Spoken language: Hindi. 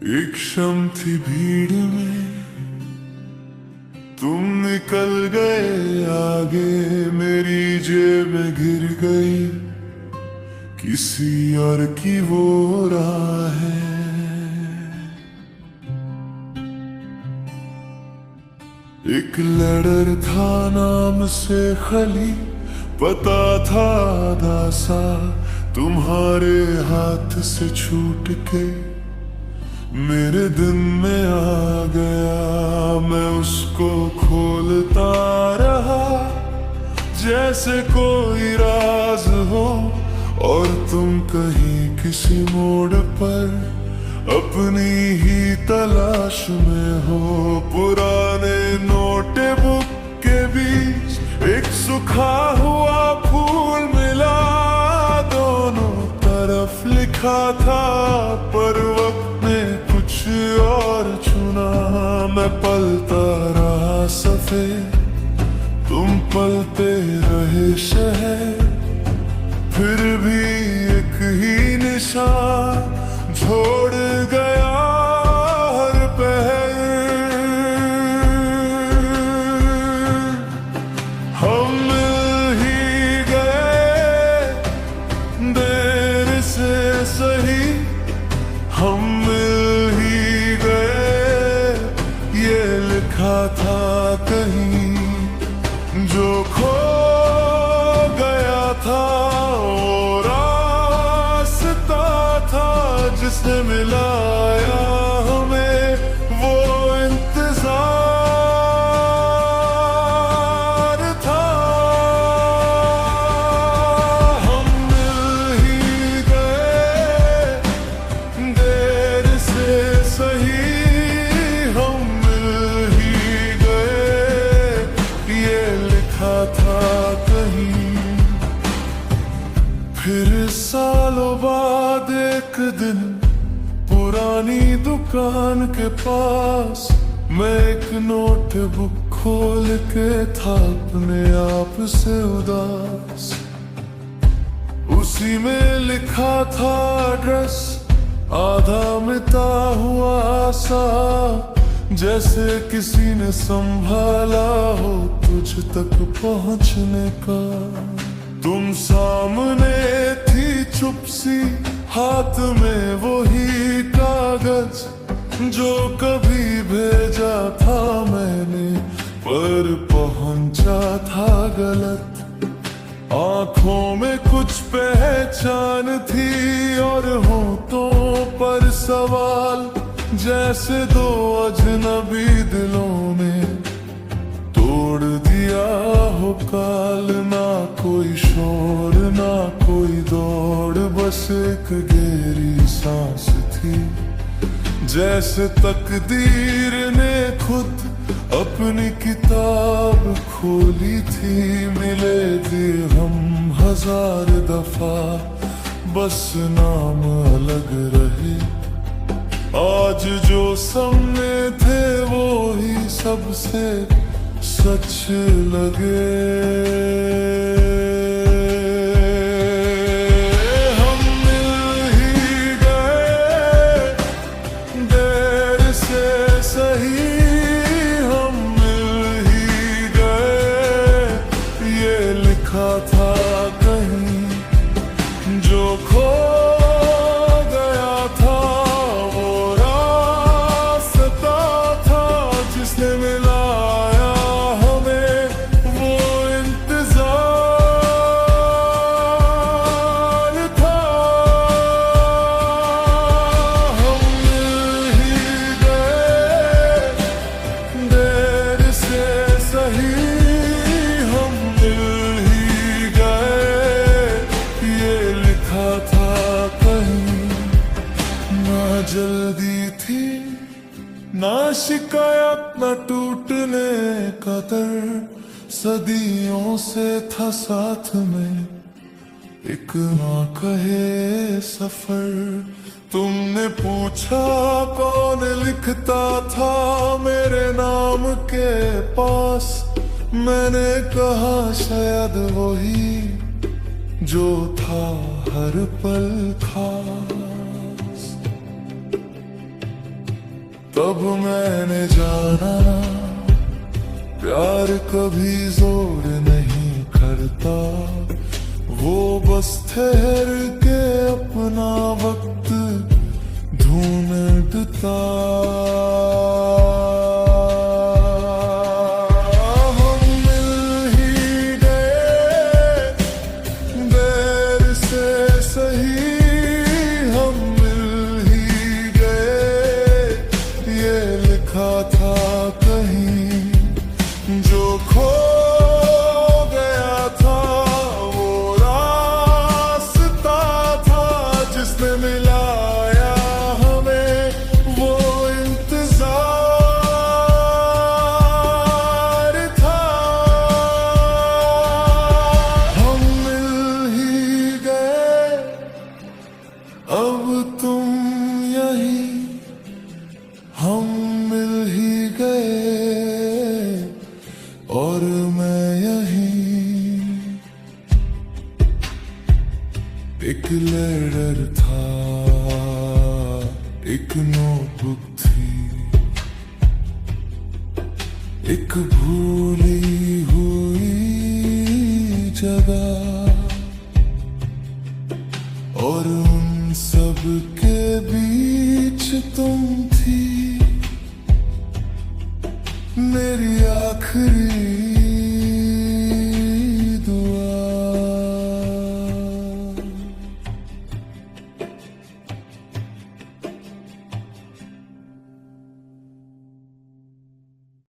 एक क्षण थी भीड़ में, तुम निकल गए आगे, मेरी जेब में गिर गई किसी और की वो राह है। एक लड़र था नाम से खली, पता था आधा सा, तुम्हारे हाथ से छूट के मेरे दिन में आ गया। मैं उसको खोलता रहा जैसे कोई राज हो, और तुम कहीं किसी मोड़ पर अपनी ही तलाश में हो। पुराने नोट बुक के बीच एक सूखा हुआ फूल मिला, दोनों तरफ लिखा था पर वक्त ने कुछ और चुना। मैं पलता रहा सफेद, तुम पलते रहे शहर, फिर भी एक ही निशान छोड़ गया हर पहर। हम मिल ही गए देर से सही, हम मिल ही गए ये लिखा था कहीं, जो खो गया था वो रास्ता था जिसने मिलाया हमें, वो इंतजार था। हम मिल ही गए देर से सही, हम मिल ही गए ये लिखा था कहीं। फिर सालों बाद एक दिन पुरानी दुकान के पास, मैं एक नोटबुक खोल के था अपने आप से उदास। उसी में लिखा था एड्रेस, आधा मिटा हुआ सा, जैसे किसी ने संभाला हो तुझ तक पहुंचने का। तुम सामने थी चुप सी, हाथ में वही कागज जो कभी भेजा था मैंने, पर पहुंचा था गलत। आंखों में कुछ पहचान थी और होठों पर सवाल, जैसे दो अजनबी दिलों ने तोड़ दिया हो काल। ना कोई शोर ना कोई दौड़, बस एक गहरी सांस थी, जैसे तकदीर ने खुद अपनी किताब खोली थी। मिले थे हम हजार दफा, बस नाम अलग रहे। आज जो सामने थे वो ही सबसे सच लगे। हम मिल ही गए देर से सही, हम मिल ही गए ये लिखा था कहीं, जो खो गया था वो रास्ता था जिसने मिलाया जल्दी थी ना शिकायत न टूटने का दर्द, सदियों से था साथ में एक ना कहे सफर। तुमने पूछा कौन लिखता था मेरे नाम के पास, मैंने कहा शायद वही जो था हर पल खास। तब मैंने जाना प्यार कभी जोर नहीं करता, वो बस ठहर के अपना वक्त ढूंढता। हम मिल ही गए देर से सही, हम मिल ही गए, ये लिखा था कहीं जो खो गया था, वो रास्ता था जिसने मिलाया हमें, वो इंतजार था। हम मिल ही गए, अब तुम यहीं, हम मिल ही गए और मैं यहीं। एक लेटर था, एक नोटबुक थी, एक भूली हुई जगह, और उन सब के बीच तुम थी, मेरी आखिरी